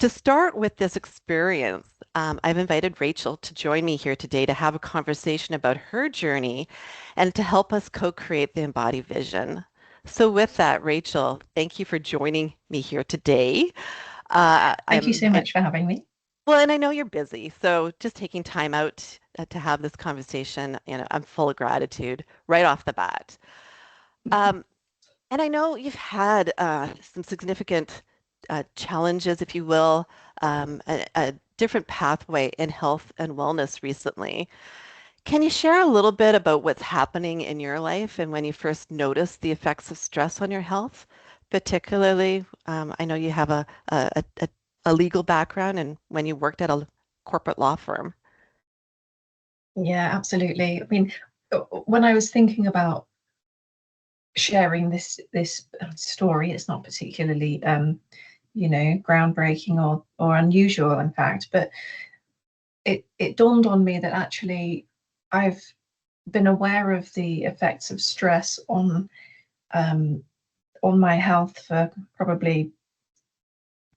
To start with this experience, I've invited Rachel to join me here today to have a conversation about her journey and to help us co-create the Embody vision. So with that, Rachel, thank you for joining me here today. Thank you I'm so and much for having me. well, and I know you're busy, so just taking time out to have this conversation, I'm full of gratitude right off the bat. Um, and I know you've had some significant challenges, if you will, a different pathway in health and wellness recently. Can you share a little bit about what's happening in your life and when you first noticed the effects of stress on your health? Particularly, I know you have a legal background and when you worked at a corporate law firm. Yeah, absolutely. I mean, when I was thinking about sharing this story, it's not particularly groundbreaking or unusual, in fact, but it dawned on me that actually I've been aware of the effects of stress um, on my health for probably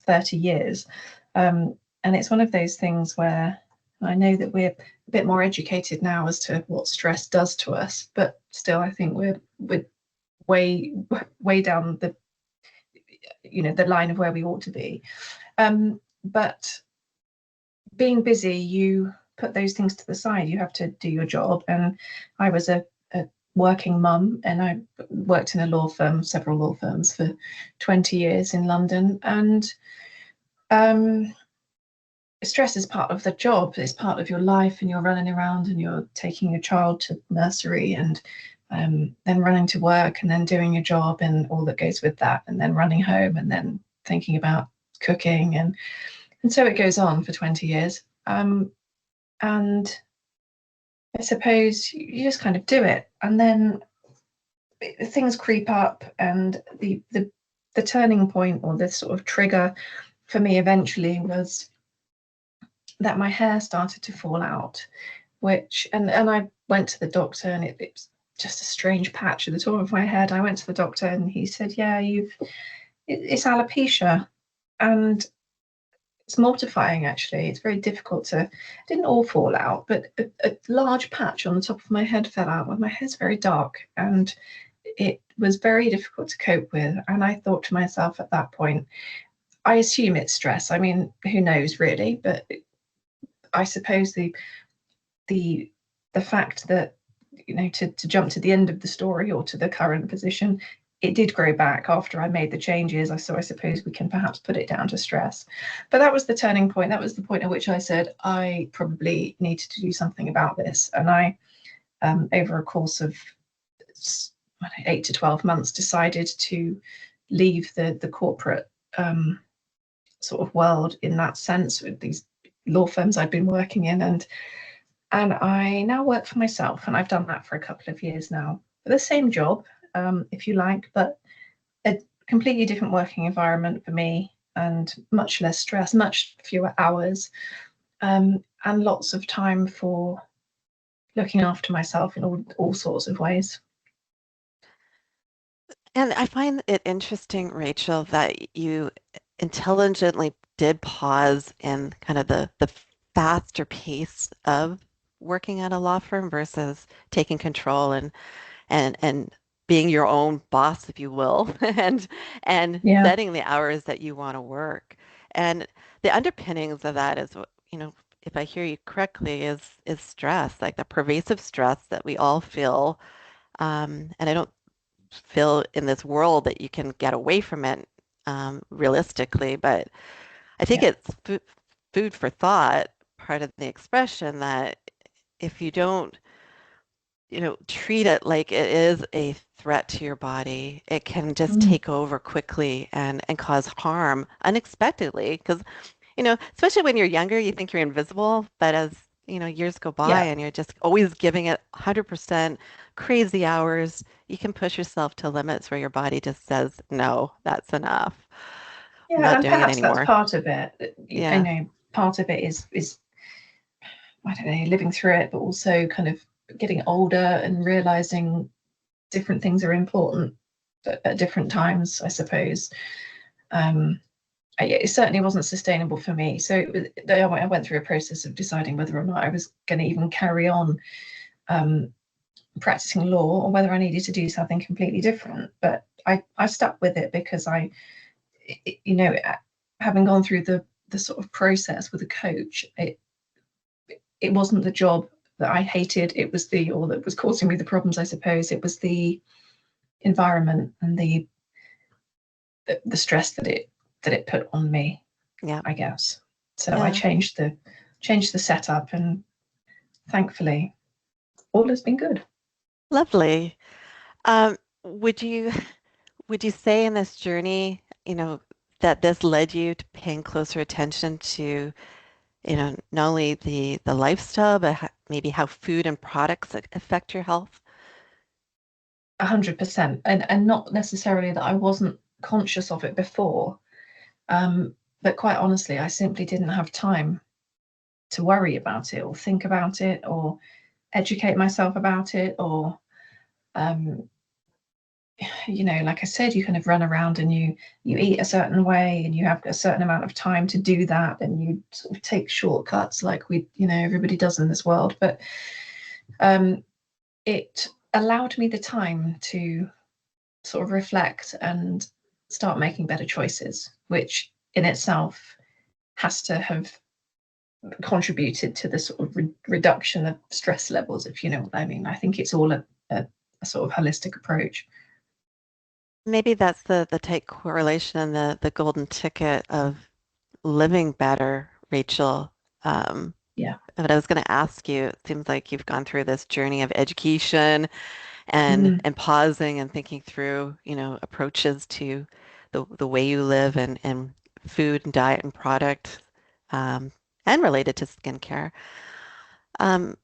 30 years. And it's one of those things where I know that we're a bit more educated now as to what stress does to us, but still I think we're way way down the line of where we ought to be. But being busy, you put those things to the side. You have to do your job. And I was a working mum, and I worked in a law firm, several law firms for 20 years in London. And um, stress is part of the job. It's part of your life, and you're running around and you're taking your child to nursery and then running to work and then doing your job and all that goes with that, and then running home and then thinking about cooking and so it goes on for 20 years. And I suppose you just kind of do it, and then things creep up, and the turning point or the sort of trigger for me eventually was that my hair started to fall out, which and I went to the doctor, and it's just a strange patch at the top of my head. I went to the doctor and he said, yeah, it's alopecia. And it's mortifying, actually. It's very difficult to, it didn't all fall out, but a large patch on the top of my head fell out. Well, my hair's very dark and it was very difficult to cope with. And I thought to myself at that point, I assume it's stress. I mean, who knows really? But I suppose the the fact that, to jump to the end of the story or to the current position, it did grow back after I made the changes. So I suppose we can perhaps put it down to stress. But that was the turning point. That was the point at which I said I probably needed to do something about this. And I, over a course of 8 to 12 months, decided to leave the corporate sort of world in that sense, with these law firms I'd been working in, and I now work for myself, and I've done that for a couple of years now. The same job, if you like, but a completely different working environment for me, and much less stress, much fewer hours, and lots of time for looking after myself in all sorts of ways. And I find it interesting, Rachel, that you intelligently did pause in kind of the faster pace of working at a law firm versus taking control and being your own boss, if you will, and Yeah. setting the hours that you want to work. And the underpinnings of that is, if I hear you correctly, is stress, like the pervasive stress that we all feel. And I don't feel in this world that you can get away from it realistically, but I think Yeah. it's food for thought, part of the expression that if you don't treat it like it is a threat to your body, it can just Mm. take over quickly and cause harm unexpectedly. Because, especially when you're younger, you think you're invisible, but as, years go by Yeah. and you're just always giving it 100% crazy hours, you can push yourself to limits where your body just says, no, that's enough. I'm Yeah, not and doing it perhaps that's anymore. part of it. I Yeah. know part of it is I don't know, living through it, but also kind of getting older and realizing different things are important at different times, I suppose. Um, it certainly wasn't sustainable for me. So I went through a process of deciding whether or not I was going to even carry on um, practicing law, or whether I needed to do something completely different. But I stuck with it because you know, having gone through the sort of process with a coach, it wasn't the job that I hated. It was or that was causing me the problems, I suppose. It was the environment and the stress that it put on me, Yeah. I guess. So I Yeah. changed the setup, and thankfully all has been good. Lovely. Um, would you would you say in this journey, that this led you to paying closer attention to, not only the lifestyle, but maybe how food and products affect your health? 100%, and not necessarily that I wasn't conscious of it before, but quite honestly, I simply didn't have time to worry about it or think about it or educate myself about it, or um, like I said, you kind of run around and you eat a certain way and you have a certain amount of time to do that, and you sort of take shortcuts like everybody does in this world. But um, it allowed me the time to sort of reflect and start making better choices, which in itself has to have contributed to the sort of reduction of stress levels, if you know what I mean. I think it's all a sort of holistic approach. Maybe that's the tight correlation and the golden ticket of living better, Rachel. Um, Yeah. but I was going to ask you, it seems like you've gone through this journey of education and Mm. and pausing and thinking through, approaches to the way you live and food and diet and product, um, and related to skincare.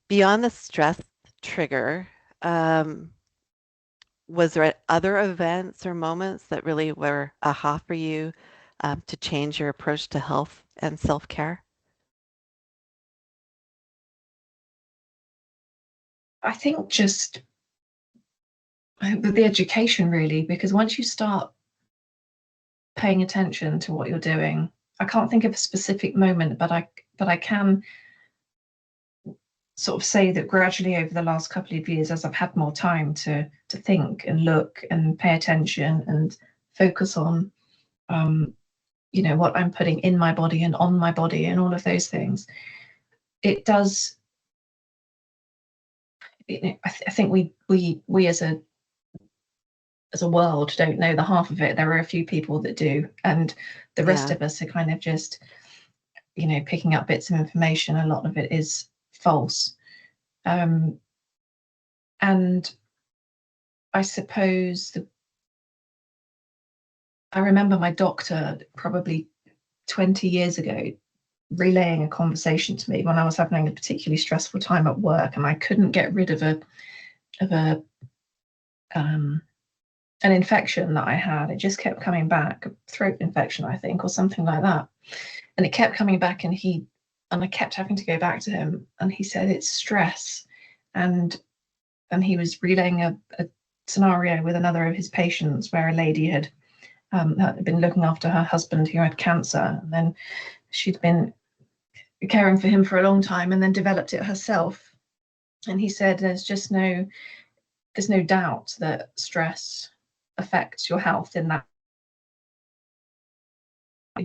Beyond the stress trigger, um, was there other events or moments that really were aha for you, to change your approach to health and self-care? I think just the education, really, because once you start paying attention to what you're doing, I can't think of a specific moment, but I can sort of say that gradually over the last couple of years, as I've had more time to think and look and pay attention and focus on um, what I'm putting in my body and on my body and all of those things, it does. I think we as a world don't know the half of it. There are a few people that do, and the rest Yeah. of us are kind of just picking up bits of information. A lot of it is false. um, and I suppose I remember my doctor probably 20 years ago relaying a conversation to me when I was having a particularly stressful time at work, and I couldn't get rid of a um, an infection that I had. It just kept coming back, a throat infection, I think, or something like that. And it kept coming back, and I kept having to go back to him, and he said it's stress. And he was relaying a scenario with another of his patients where a lady had been looking after her husband who had cancer, and then she'd been caring for him for a long time and then developed it herself. And he said there's no doubt that stress affects your health in that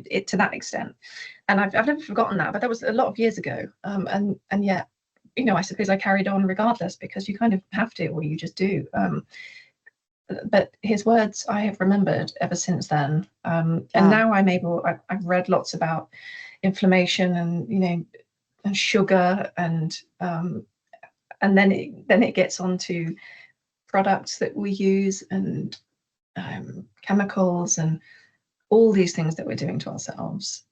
it to that extent. And I've never forgotten that, but that was a lot of years ago. And yet, I suppose I carried on regardless, because you kind of have to, or you just do. But his words I have remembered ever since then. And Yeah. now I've read lots about inflammation and and sugar, and then it gets onto products that we use, and chemicals, and all these things that we're doing to ourselves.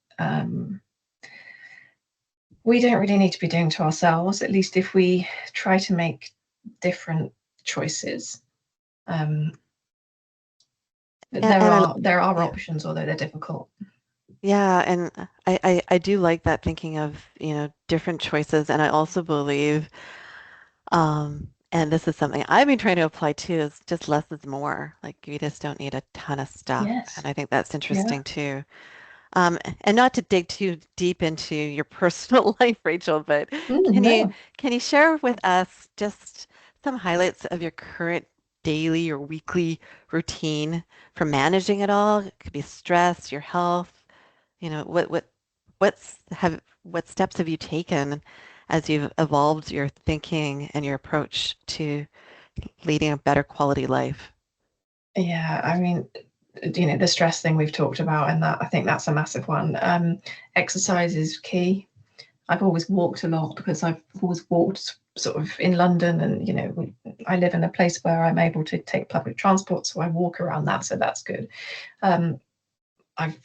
We don't really need to be doing to ourselves, at least if we try to make different choices. Um, And, and I, there are yeah. options, although they're difficult. Yeah, and I do like that thinking of, different choices. And I also believe, and this is something I've been trying to apply too, is just less is more. Like you just don't need a ton of stuff. Yes. And I think that's Yeah. interesting too. And not to dig too deep into your personal life, Rachel, but can you No. can you share with us just some highlights of your current daily or weekly routine for managing it all? It could be stress, your health, what steps have you taken as you've evolved your thinking and your approach to leading a better quality life? Yeah, I mean, the stress thing we've talked about, and that I think that's a massive one. Exercise is key. I've always walked a lot because I've always walked sort of in London, and I live in a place where I'm able to take public transport, so I walk around that, so that's good. Um, I've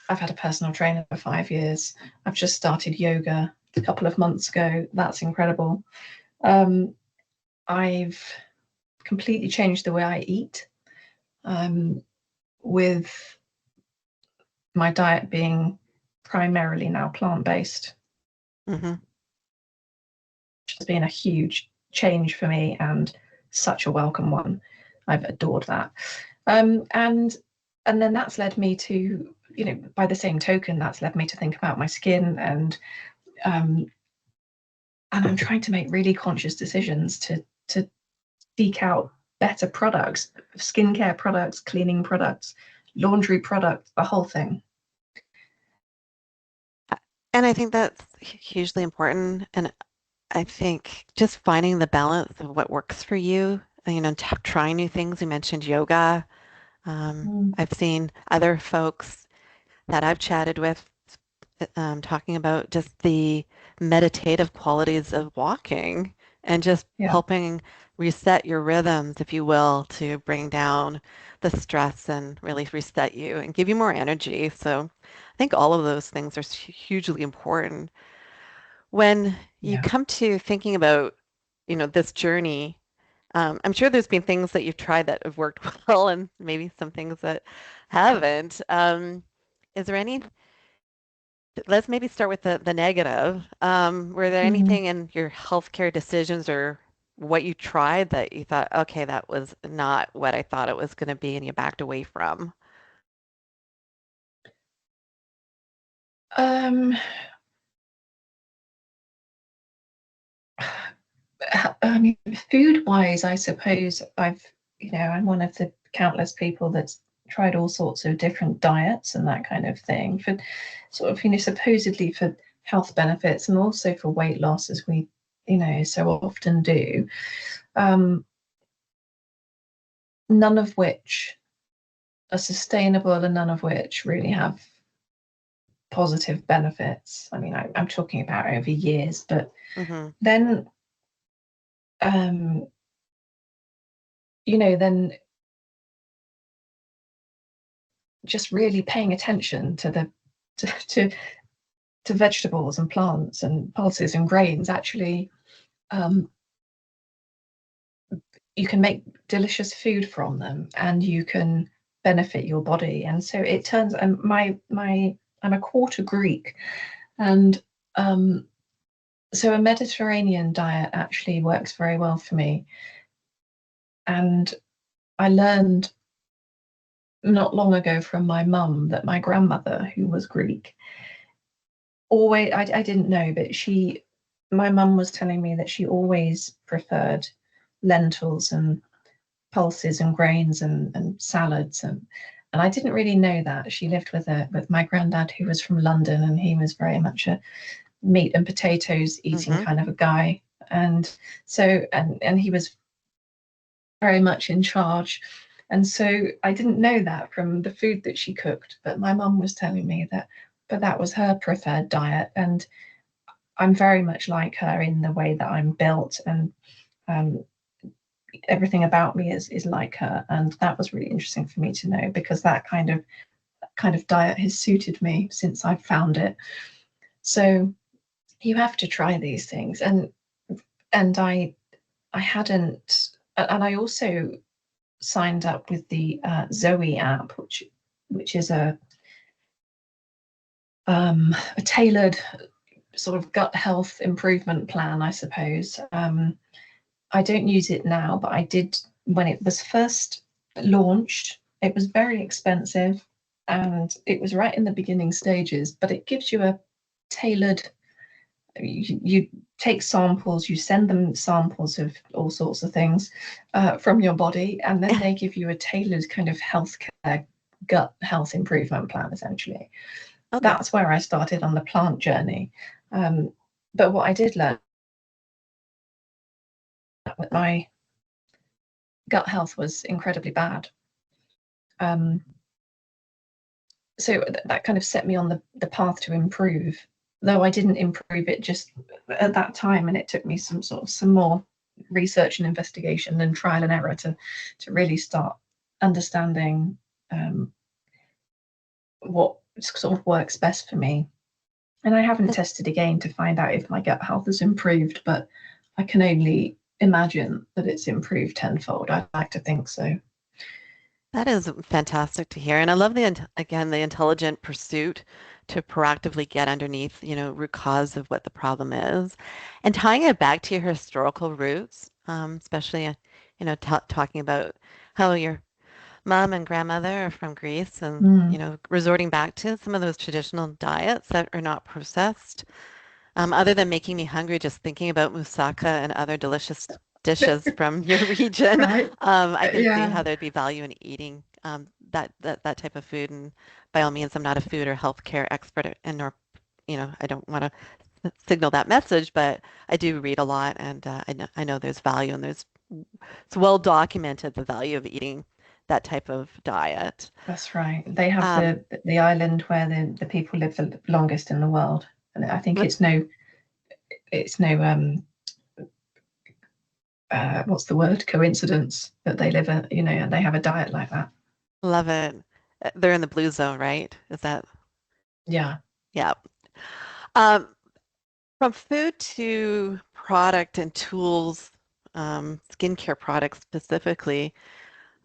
I've had a personal trainer for 5 years. I've just started yoga a couple of months ago. That's incredible. Um, I've completely changed the way I eat, with my diet being primarily now plant-based. Hmm. It's been a huge change for me and such a welcome one. I've adored that. And then that's led me to, by the same token, that's led me to think about my skin, um, and I'm trying to make really conscious decisions to seek out better products, skincare products, cleaning products, laundry products, the whole thing. And I think that's hugely important. And I think just finding the balance of what works for you, trying new things. You mentioned yoga. Mm, I've seen other folks that I've chatted with talking about just the meditative qualities of walking and just yeah. helping reset your rhythms, if you will, to bring down the stress and really reset you and give you more energy. So I think all of those things are hugely important. When you Yeah. come to thinking about, this journey, I'm sure there's been things that you've tried that have worked well and maybe some things that haven't. Is there any Let's maybe start with the negative. Were there Mm-hmm. anything in your healthcare decisions or what you tried that you thought, okay, that was not what I thought it was going to be, and you backed away from? Um, I mean, food-wise, I suppose I'm one of the countless people that's tried all sorts of different diets and that kind of thing for sort of, supposedly for health benefits and also for weight loss, as we, so often do. Um, None of which are sustainable and none of which really have positive benefits. I mean, I'm talking about over years, but Hmm. then, um, then just really paying attention to the to, to to vegetables and plants and pulses and grains, actually, um, you can make delicious food from them and you can benefit your body. And so it turns, my I'm a quarter Greek, and um, so a Mediterranean diet actually works very well for me. And I learned not long ago from my mum that my grandmother, who was Greek, always, I didn't know, but my mum was telling me that she always preferred lentils and pulses and grains and salads, and I didn't really know that. She lived with my granddad, who was from London, and he was very much a meat and potatoes eating Hmm. kind of a guy. And so and he was very much in charge. And so I didn't know that from the food that she cooked, but my mum was telling me but that was her preferred diet. And I'm very much like her in the way that I'm built, and um, everything about me is like her. And that was really interesting for me to know, because that kind of diet has suited me since I've found it. So you have to try these things, and I hadn't, and I also signed up with the Zoe app, which is a tailored sort of gut health improvement plan, I suppose. I don't use it now, but I did when it was first launched. It was very expensive. and it was right in the beginning stages, but it gives you a tailored, you take samples, you send them samples of all sorts of things from your body, and then they give you a tailored kind of healthcare gut health improvement plan, essentially. Okay. That's where I started on the plant journey. But what I did learn, that my gut health was incredibly bad. So that kind of set me on the path to improve, though I didn't improve it just at that time, and it took me some more research and investigation and trial and error to really start understanding what sort of works best for me. And I haven't tested again to find out if my gut health has improved, but I can only imagine that it's improved tenfold. I'd like to think so. That is fantastic to hear. And I love again, the intelligent pursuit to proactively get underneath, root cause of what the problem is. And tying it back to your historical roots, especially, talking about how your mom and grandmother are from Greece and, Mm. resorting back to some of those traditional diets that are not processed. Other than making me hungry, just thinking about moussaka and other delicious dishes from your region, Right? I can see Yeah, how there'd be value in eating that type of food. And by all means, I'm not a food or healthcare expert, and nor, I don't want to signal that message, but I do read a lot, and I know there's value, and it's well documented the value of eating that type of diet. that's right. They have Um, the island where the people live the longest in the world, and I think what, it's no what's the word, coincidence that they live and they have a diet like that. love it. They're in the blue zone, right? Is that, Yeah. yeah. Um, From food to product and tools, skincare products specifically,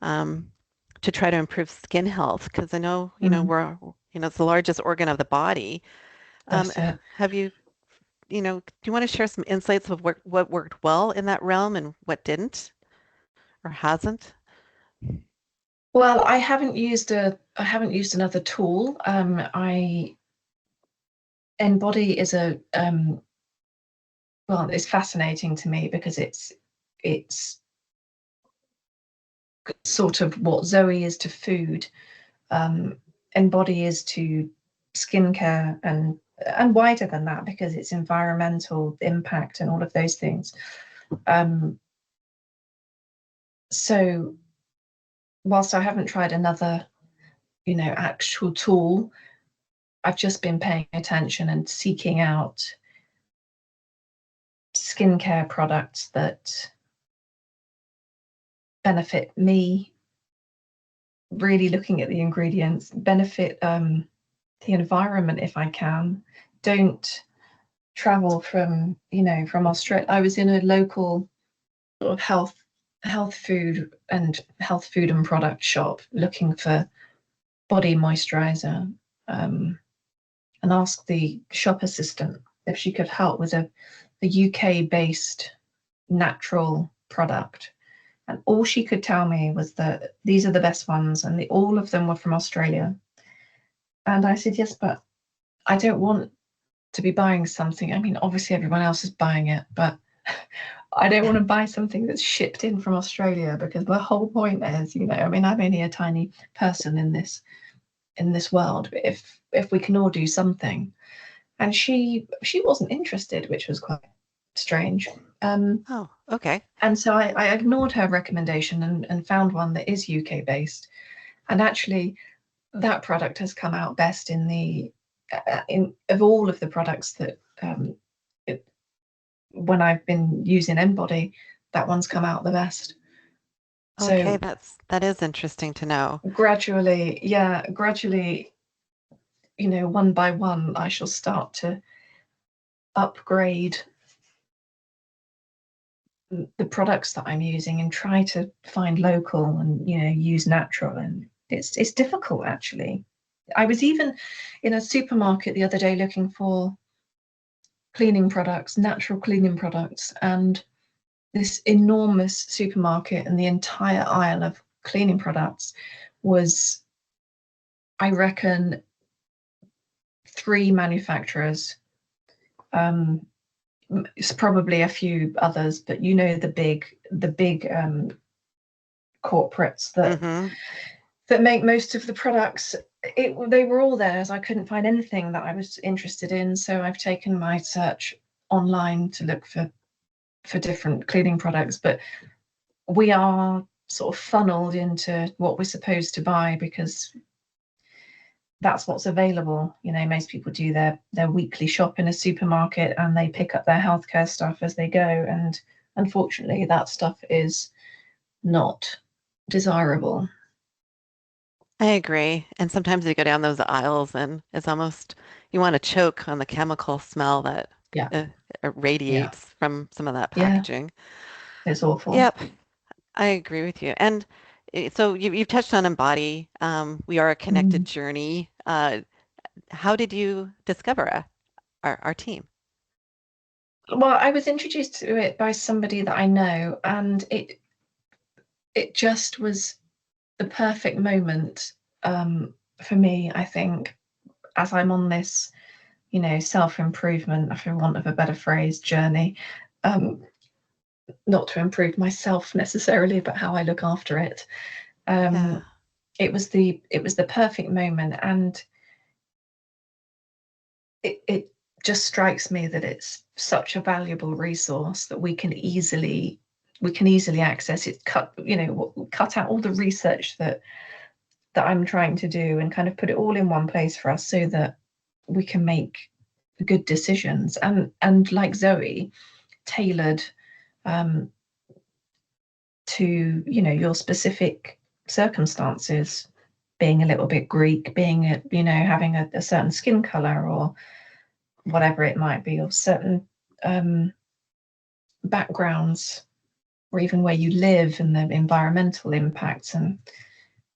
um, to try to improve skin health, because I know, Mm, it's the largest organ of the body. Um, that's it. have you, do you want to share some insights of what worked well in that realm and what didn't or hasn't? Well, I haven't used another tool. I Enbodie is a well, it's fascinating to me because it's sort of what Zoe is to food. Enbodie is to skincare, and wider than that because it's environmental impact and all of those things. Um, so whilst I haven't tried another, actual tool, I've just been paying attention and seeking out skincare products that benefit me, really looking at the ingredients, benefit the environment if I can. Don't travel from Australia. I was in a local sort of health food and product shop looking for body moisturizer, and asked the shop assistant if she could help with a UK based natural product. And all she could tell me was that these are the best ones, and all of them were from Australia. And I said, yes, but I don't want to be buying something. I mean, obviously everyone else is buying it, but I don't want to buy something that's shipped in from Australia, because the whole point is, I mean, I'm only a tiny person in this world, but if we can all do something. And she wasn't interested, which was quite strange. Oh, okay. And so I ignored her recommendation and found one that is UK based. And actually, that product has come out best in of all of the products that it, when I've been using Enbody, that one's come out the best. Okay, So that is interesting to know. gradually, one by one, I shall start to upgrade the products that I'm using and try to find local and use natural. And it's difficult, actually. I was even in a supermarket the other day looking for cleaning products, natural cleaning products, and this enormous supermarket and the entire aisle of cleaning products was I reckon 3 manufacturers. It's probably a few others, but the big corporates Mm-hmm. that make most of the products. They were all there, as I couldn't find anything that I was interested in. So I've taken my search online to look for different cleaning products. But we are sort of funneled into what we're supposed to buy because that's what's available. Most people do their weekly shop in a supermarket and they pick up their healthcare stuff as they go. And unfortunately, that stuff is not desirable. I agree. And sometimes you go down those aisles and it's almost you want to choke on the chemical smell that Yeah, uh, yeah, radiates from some of that yeah. packaging. It's awful. Yep, I agree with you. And so you've touched on Embody. We are a connected Mm. journey. How did you discover our team? Well, I was introduced to it by somebody that I know, and it just was the perfect moment for me. I think as I'm on this, self-improvement, for want of a better phrase, journey. Um, Not to improve myself necessarily, but how I look after it. Yeah. Um, it was the perfect moment, and it just strikes me that it's such a valuable resource that we can easily access it. Cut out all the research that I'm trying to do and kind of put it all in one place for us so that we can make good decisions and like Zoe, tailored um, to your specific circumstances, being a little bit Greek, being having a certain skin color or whatever it might be, or certain um, backgrounds, or even where you live and the environmental impacts. And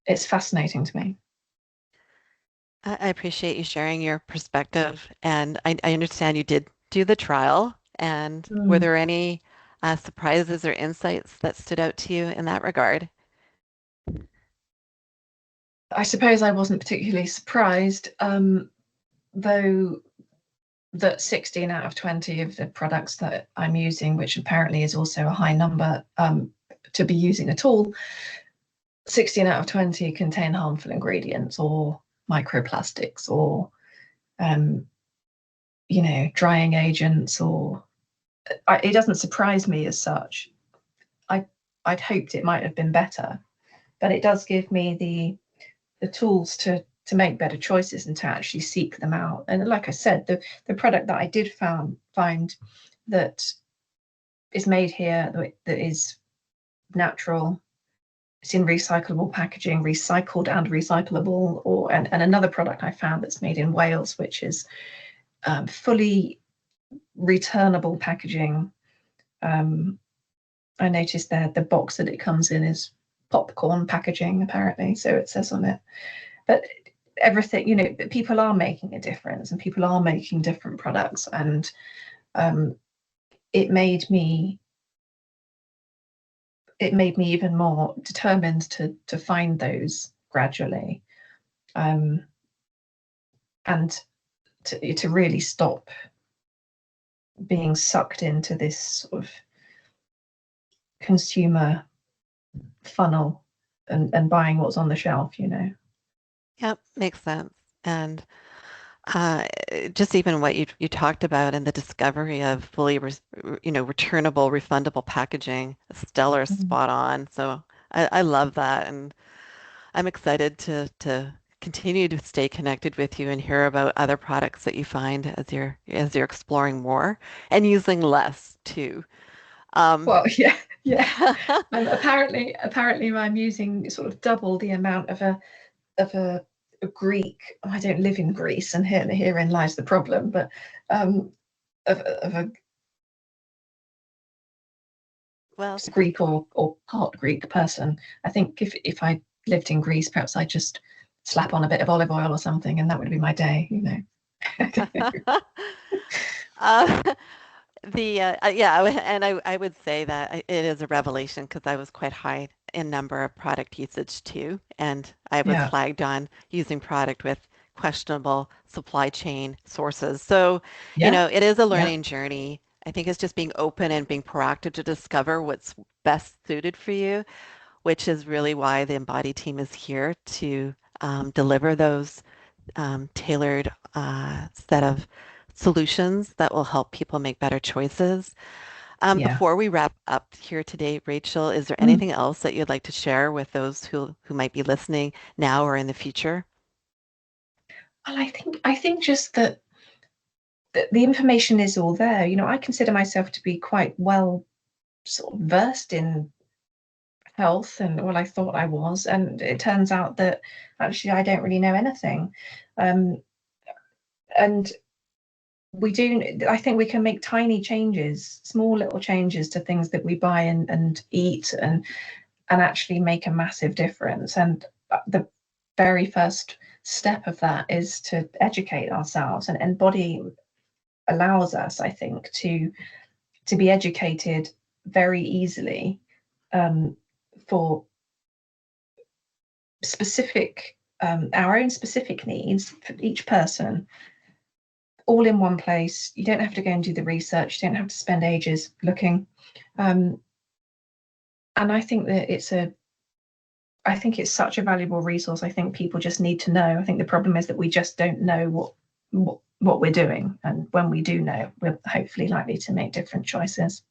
it's fascinating to me. I appreciate you sharing your perspective, and I understand you did do the trial. And were Mm. there any surprises or insights that stood out to you in that regard? I suppose I wasn't particularly surprised, though, that 16 out of 20 of the products that I'm using, which apparently is also a high number to be using at all, 16 out of 20 contain harmful ingredients or microplastics or um, drying agents. Or it doesn't surprise me as such. I I'd hoped it might have been better, but it does give me the tools to make better choices and to actually seek them out. And like I said, the product that I did find that is made here, that is natural, it's in recyclable packaging, recycled and recyclable. And another product I found that's made in Wales, which is fully returnable packaging. um, I noticed that the box that it comes in is popcorn packaging, apparently, so it says on it. But everything, people are making a difference and people are making different products. And um, it made me it made me even more determined to find those gradually, um, and to really stop being sucked into this sort of consumer funnel and buying what's on the shelf. Yep, makes sense. And uh, just even what you talked about and the discovery of fully, returnable, refundable packaging, stellar, Mm. spot on. So I love that, and I'm excited to continue to stay connected with you and hear about other products that you find as you're exploring more and using less too. Um, Well, yeah, yeah. Apparently, I'm using sort of double the amount of a Greek. I don't live in Greece, and herein lies the problem. But um, of a well, Greek or part Greek person. I think if I lived in Greece, perhaps I'd just slap on a bit of olive oil or something, and that would be my day. I don't know. uh, the yeah, and I would say that it is a revelation because I was quite high in number of product usage too. And I was Yeah. flagged on using product with questionable supply chain sources. So, Yeah. it is a Yeah. learning journey. I think it's just being open and being proactive to discover what's best suited for you, which is really why the Embody team is here to deliver those tailored set of solutions that will help people make better choices. Yeah. Before we wrap up here today, Rachel, is there Mm. anything else that you'd like to share with those who might be listening now or in the future? Well, I think just that the information is all there. I consider myself to be quite well sort of versed in health, and well, I thought I was, and it turns out that actually I don't really know anything. Um, and I think we can make tiny changes, small little changes to things that we buy and eat, and actually make a massive difference. And the very first step of that is to educate ourselves, and Embody allows us, I think, to be educated very easily, um, for specific our own specific needs for each person, all in one place. You don't have to go and do the research. You don't have to spend ages looking. Um, and I think it's such a valuable resource. I think people just need to know. I think the problem is that we just don't know what we're doing, and when we do know, we're hopefully likely to make different choices.